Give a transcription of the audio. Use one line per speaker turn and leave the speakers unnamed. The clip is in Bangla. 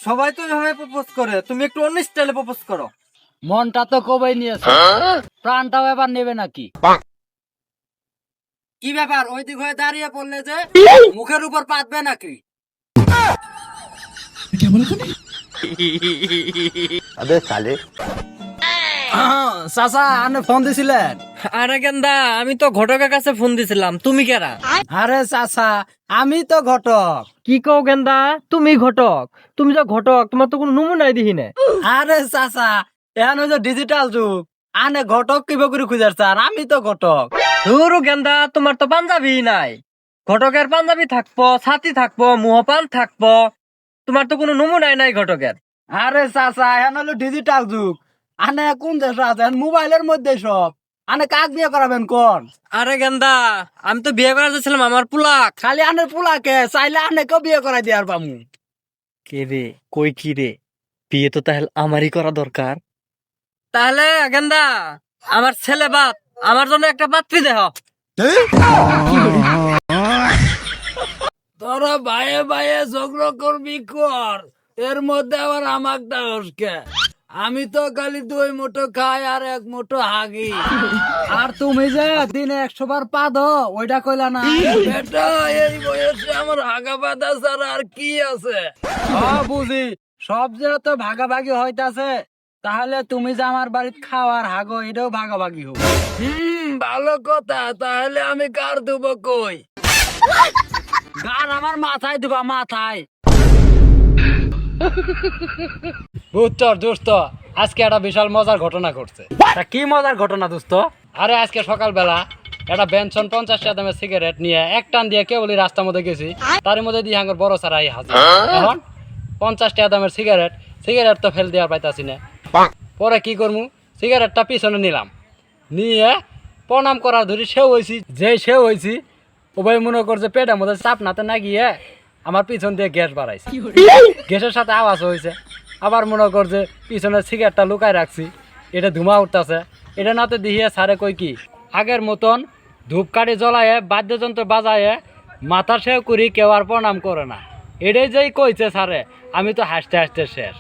সবাই তো এভাবে প্রপোজ করে, তুমি একটু অন্য স্টাইলে প্রপোজ করো।
মনটা তো কবেই নিয়েছে, প্রাণটাও এবার নেবে নাকি?
কি ব্যাপার, ওই দিক হয়ে দাঁড়িয়ে পড়লে যে, মুখের উপর পাতবে নাকি?
চাচা আনে ফোন দিছিলেন?
আরে গেন্দা, আমি তো ঘটকের কাছে ফোন দিছিলাম, তুমি কেরা?
আরে চাচা, আমি তো ঘটক।
কি কও গেন্দা, তুমি ঘটক? তুমি যে ঘটক, তোমার তো কোনো নমুনাই দেখি না।
আরে চাচা, এখন হইছে ডিজিটাল যুগ, আনে ঘটক কিবা করে খুঁজার চান, আমি তো ঘটক।
ধুরু গেন্দা, তোমার তো পাঞ্জাবি নাই। ঘটকের পাঞ্জাবি থাকবো, ছাতি থাকবো, মুহপান থাকবো, তোমার তো কোনো নমুনাই নাই ঘটকের।
আরে চাচা, এখন হলো ডিজিটাল যুগ, আনে কোন দেশে আছেন? মোবাইলের মধ্যে সব। আনে কাক বিয়ে করাবেন কোন?
আরে গেন্দা, আমি তো বিয়ে করার যাচ্ছিলাম আমার পুলাক।
খালি আনের পোলাকে চাইলে আনে কেউ বিয়ে করাই দিয়ার পামু।
কে রে, কই কি রে, বিয়ে তো তাহলে আমারই করা দরকার। তাহলে গেন্দা, আমার ছেলে বাপ, আমার জন্য একটা পাত্রী দেহ।
তোরা ভাইয়ে ভাইয়ে ঝগড়া করবি কর, এর মধ্যে আবার আমাকটা হসকে। আমি তো খালি 2 মুঠো খাই আর 1 মুঠো হাগি। আর তুমি যে দিনে 100 বার পা দো, ওইটা কইলা না? বেটা, এই বয়সে আমার হাগা বাঁধা ছাড়া আর কি আছে? বুঝি, সব যেহেতু ভাগাভাগি হইতাছে, তাহলে তুমি যে আমার বাড়িতে খাওয়ার হাগো, এটাও ভাগাভাগি হোক। ভালো কথা, তাহলে আমি কার দেবো কই? গান আমার মাথায় দিবা, মাথায়। বুঝছর দোস্ত, আজকে একটা বিশাল মজার ঘটনা ঘটছে। তা কি মজার ঘটনা দোস্ত? আরে আজকে সকালবেলা একটা বেনসন 50 টাকা দামের সিগারেট নিয়ে এক টান দিয়ে কেবলই রাস্তার মধ্যে গেছি, তার মধ্যে দিয়ে হাঙ্গর বড় সারাই হাজির। এখন 50 টাকা দামের সিগারেট তো ফেল দেওয়ার পাইতাছি না। পরে কি করমু, সিগারেটটা পিছনে নিলাম, নিয়ে প্রণাম করার ধরি সেও হয়েছি। সেও হয়েছি, ওভাবে মনে করছে পেটের মধ্যে চাপ নাতে না গিয়ে আমার পিছন দিয়ে গ্যাস বাড়াইছে। গ্যাসের সাথে আওয়াজ হয়েছে, আবার মনে করছে পিছনে সিগারেটটা লুকায় রাখছি, এটা ধুমা উঠতেছে। এটা নাতে দিয়ে সারে কই কি, আগের মতন ধূপকাঠি জ্বলায়ে বাদ্যযন্ত্র বাজায়ে মাথা সেও করি, কেউ আর প্রণাম করে না। এটাই যেই কইছে সারে, আমি তো হাসতে হাসতে শেষ।